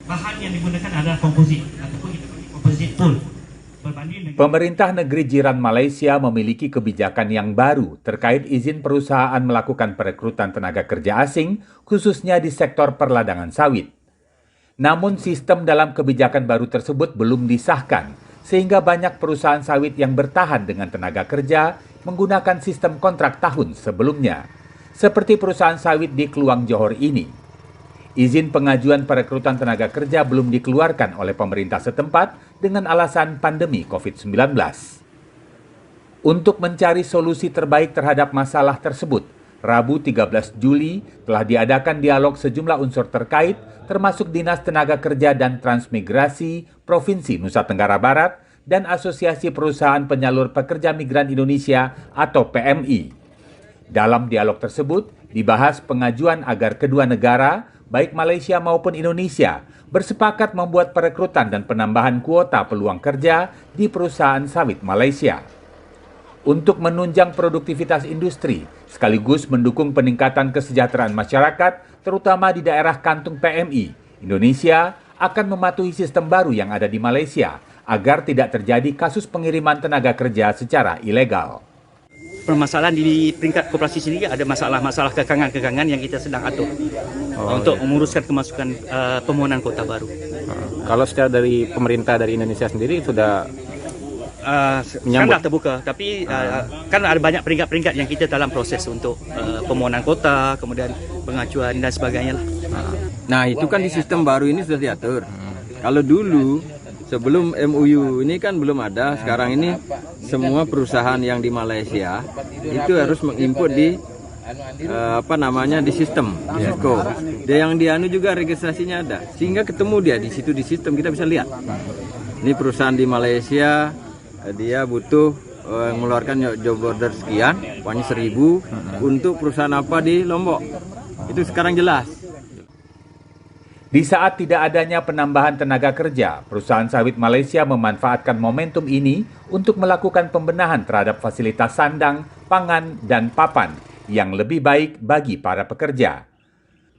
bahan yang digunakan adalah komposit ataupun komposit pool. Pemerintah negeri jiran Malaysia memiliki kebijakan yang baru terkait izin perusahaan melakukan perekrutan tenaga kerja asing, khususnya di sektor perladangan sawit. Namun sistem dalam kebijakan baru tersebut belum disahkan, sehingga banyak perusahaan sawit yang bertahan dengan tenaga kerja menggunakan sistem kontrak tahun sebelumnya, seperti perusahaan sawit di Kluang Johor ini. Izin pengajuan perekrutan tenaga kerja belum dikeluarkan oleh pemerintah setempat dengan alasan pandemi COVID-19. Untuk mencari solusi terbaik terhadap masalah tersebut, Rabu 13 Juli telah diadakan dialog sejumlah unsur terkait termasuk Dinas Tenaga Kerja dan Transmigrasi Provinsi Nusa Tenggara Barat dan Asosiasi Perusahaan Penyalur Pekerja Migran Indonesia atau PMI. Dalam dialog tersebut dibahas pengajuan agar kedua negara, baik Malaysia maupun Indonesia, bersepakat membuat perekrutan dan penambahan kuota peluang kerja di perusahaan sawit Malaysia. Untuk menunjang produktivitas industri, sekaligus mendukung peningkatan kesejahteraan masyarakat, terutama di daerah kantung PMI, Indonesia akan mematuhi sistem baru yang ada di Malaysia agar tidak terjadi kasus pengiriman tenaga kerja secara ilegal. Permasalahan di peringkat koperasi sendiri ada masalah-masalah kekangan-kekangan yang kita sedang atur untuk menguruskan kemasukan permohonan kuota baru. Kalau secara dari pemerintah dari Indonesia sendiri sudah sekarang dah terbuka, tapi kan ada banyak peringkat-peringkat yang kita dalam proses untuk permohonan kuota, kemudian pengajuan dan sebagainya. Nah itu kan di sistem baru ini sudah diatur. Kalau dulu sebelum MOU ini kan belum ada, sekarang ini semua perusahaan yang di Malaysia itu harus menginput di di sistem Cisco. Dia yang dianu juga registrasinya ada, sehingga ketemu dia di situ di sistem kita bisa lihat. Ini perusahaan di Malaysia dia butuh mengeluarkan job order sekian, uangnya 1.000 untuk perusahaan apa di Lombok. Itu sekarang jelas. Di saat tidak adanya penambahan tenaga kerja, perusahaan sawit Malaysia memanfaatkan momentum ini untuk melakukan pembenahan terhadap fasilitas sandang, pangan, dan papan yang lebih baik bagi para pekerja.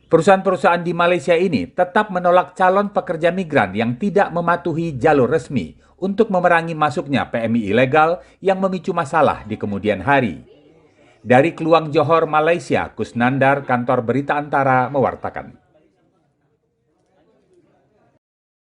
Perusahaan-perusahaan di Malaysia ini tetap menolak calon pekerja migran yang tidak mematuhi jalur resmi untuk memerangi masuknya PMI ilegal yang memicu masalah di kemudian hari. Dari Kluang Johor, Malaysia, Kusnandar, Kantor Berita Antara mewartakan.